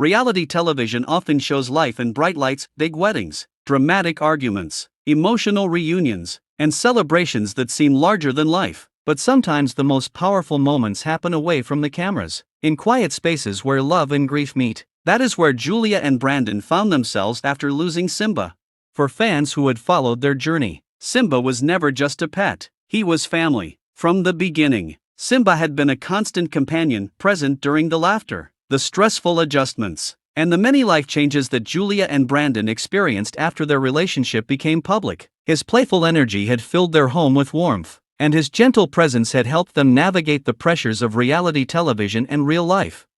Reality television often shows life in bright lights, big weddings, dramatic arguments, emotional reunions, and celebrations that seem larger than life. But sometimes the most powerful moments happen away from the cameras, in quiet spaces where love and grief meet. That is where Julia and Brandon found themselves after losing Simba. For fans who had followed their journey, Simba was never just a pet, he was family. From the beginning, Simba had been a constant companion, present during the laughter, the stressful adjustments, and the many life changes that Julia and Brandon experienced after their relationship became public. His playful energy had filled their home with warmth, and his gentle presence had helped them navigate the pressures of reality television and real life.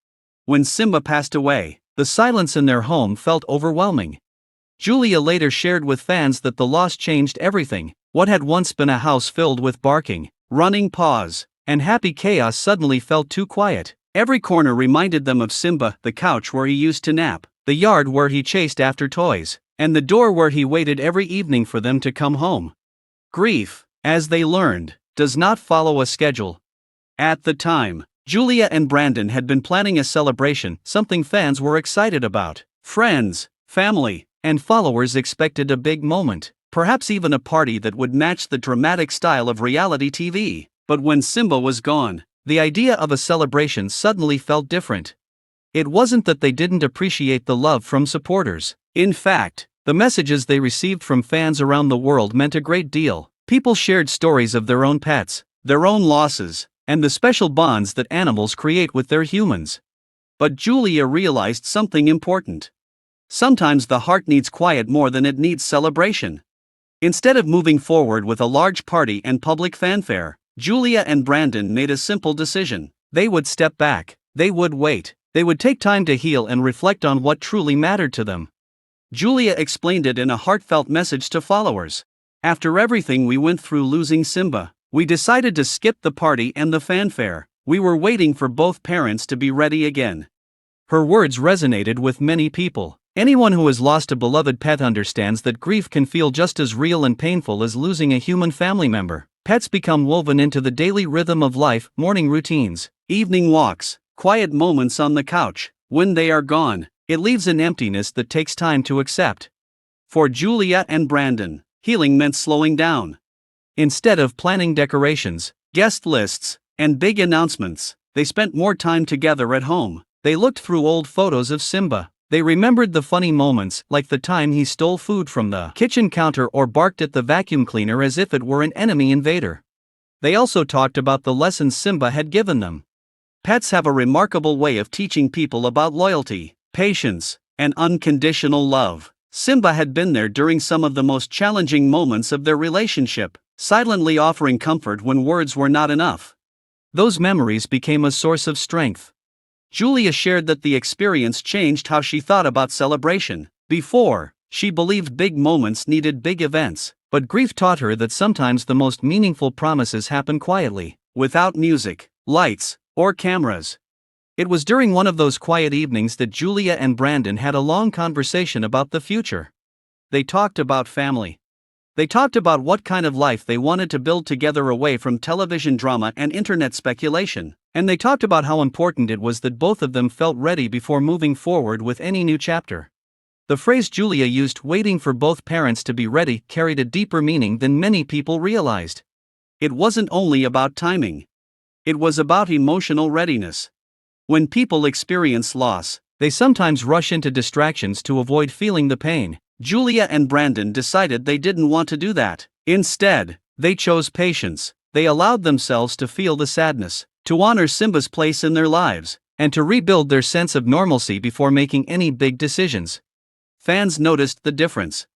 When Simba passed away, the silence in their home felt overwhelming. Julia later shared with fans that the loss changed everything. What had once been a house filled with barking, running paws, and happy chaos suddenly felt too quiet. Every corner reminded them of Simba, the couch where he used to nap, the yard where he chased after toys, and the door where he waited every evening for them to come home. Grief, as they learned, does not follow a schedule. At the time, Julia and Brandon had been planning a celebration, something fans were excited about. Friends, family, and followers expected a big moment, perhaps even a party that would match the dramatic style of reality TV. But when Simba was gone, the idea of a celebration suddenly felt different. It wasn't that they didn't appreciate the love from supporters. In fact, the messages they received from fans around the world meant a great deal. People shared stories of their own pets, their own losses, and the special bonds that animals create with their humans. But Julia realized something important. Sometimes the heart needs quiet more than it needs celebration. Instead of moving forward with a large party and public fanfare, Julia and Brandon made a simple decision. They would step back, they would wait, they would take time to heal and reflect on what truly mattered to them. Julia explained it in a heartfelt message to followers. After everything we went through losing Simba, we decided to skip the party and the fanfare. We were waiting for both parents to be ready again. Her words resonated with many people. Anyone who has lost a beloved pet understands that grief can feel just as real and painful as losing a human family member. Pets become woven into the daily rhythm of life, morning routines, evening walks, quiet moments on the couch. When they are gone, it leaves an emptiness that takes time to accept. For Julia and Brandon, healing meant slowing down. Instead of planning decorations, guest lists, and big announcements, they spent more time together at home. They looked through old photos of Simba. They remembered the funny moments, like the time he stole food from the kitchen counter or barked at the vacuum cleaner as if it were an enemy invader. They also talked about the lessons Simba had given them. Pets have a remarkable way of teaching people about loyalty, patience, and unconditional love. Simba had been there during some of the most challenging moments of their relationship, silently offering comfort when words were not enough. Those memories became a source of strength. Julia shared that the experience changed how she thought about celebration. Before, she believed big moments needed big events, but grief taught her that sometimes the most meaningful promises happen quietly, without music, lights, or cameras. It was during one of those quiet evenings that Julia and Brandon had a long conversation about the future. They talked about family. They talked about what kind of life they wanted to build together away from television drama and internet speculation. And they talked about how important it was that both of them felt ready before moving forward with any new chapter. The phrase Julia used, waiting for both parents to be ready, carried a deeper meaning than many people realized. It wasn't only about timing. It was about emotional readiness. When people experience loss, they sometimes rush into distractions to avoid feeling the pain. Julia and Brandon decided they didn't want to do that. Instead, they chose patience. They allowed themselves to feel the sadness, to honor Simba's place in their lives, and to rebuild their sense of normalcy before making any big decisions. Fans noticed the difference.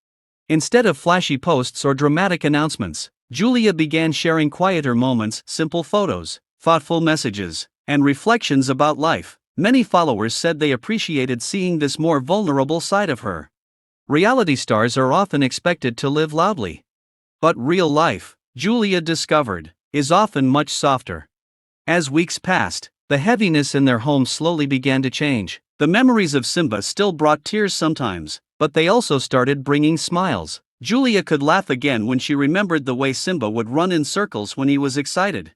Instead of flashy posts or dramatic announcements, Julia began sharing quieter moments, simple photos, thoughtful messages, and reflections about life. Many followers said they appreciated seeing this more vulnerable side of her. Reality stars are often expected to live loudly. But real life, Julia discovered, is often much softer. As weeks passed, the heaviness in their home slowly began to change. The memories of Simba still brought tears sometimes, but they also started bringing smiles. Julia could laugh again when she remembered the way Simba would run in circles when he was excited.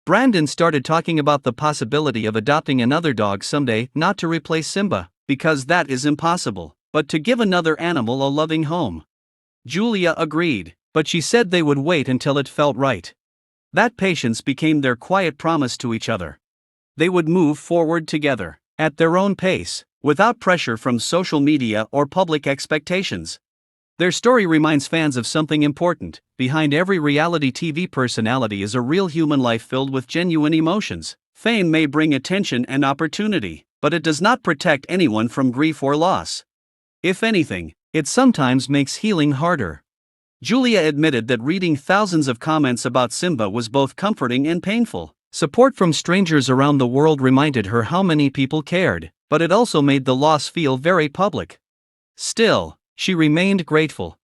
Brandon started talking about the possibility of adopting another dog someday, not to replace Simba, because that is impossible, but to give another animal a loving home. Julia agreed, but she said they would wait until it felt right. That patience became their quiet promise to each other. They would move forward together, at their own pace, without pressure from social media or public expectations. Their story reminds fans of something important: behind every reality TV personality is a real human life filled with genuine emotions. Fame may bring attention and opportunity, but it does not protect anyone from grief or loss. If anything, it sometimes makes healing harder. Julia admitted that reading thousands of comments about Simba was both comforting and painful. Support from strangers around the world reminded her how many people cared, but it also made the loss feel very public. Still, she remained grateful.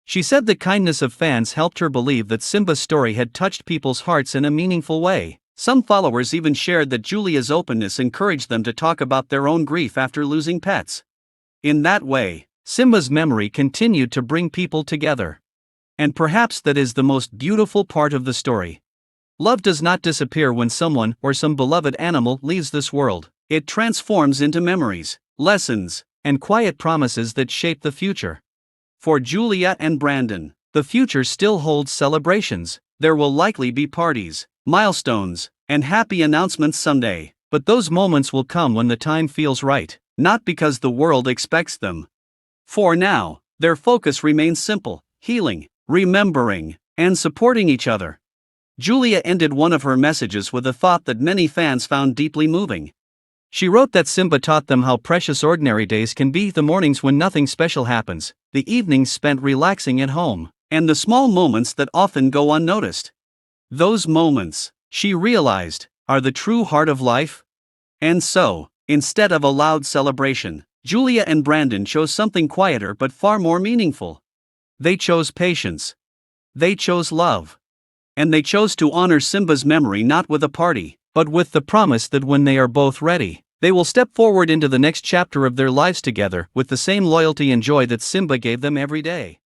She said the kindness of fans helped her believe that Simba's story had touched people's hearts in a meaningful way. Some followers even shared that Julia's openness encouraged them to talk about their own grief after losing pets. In that way, Simba's memory continued to bring people together. And perhaps that is the most beautiful part of the story. Love does not disappear when someone or some beloved animal leaves this world. It transforms into memories, lessons, and quiet promises that shape the future. For Julia and Brandon, the future still holds celebrations. There will likely be parties, milestones, and happy announcements someday, but those moments will come when the time feels right, not because the world expects them. For now, their focus remains simple: healing, remembering, and supporting each other. Julia ended one of her messages with a thought that many fans found deeply moving. She wrote that Simba taught them how precious ordinary days can be: the mornings when nothing special happens, the evenings spent relaxing at home, and the small moments that often go unnoticed. Those moments, she realized, are the true heart of life. And so, instead of a loud celebration, Julia and Brandon chose something quieter but far more meaningful. They chose patience. They chose love. And they chose to honor Simba's memory not with a party, but with the promise that when they are both ready, they will step forward into the next chapter of their lives together with the same loyalty and joy that Simba gave them every day.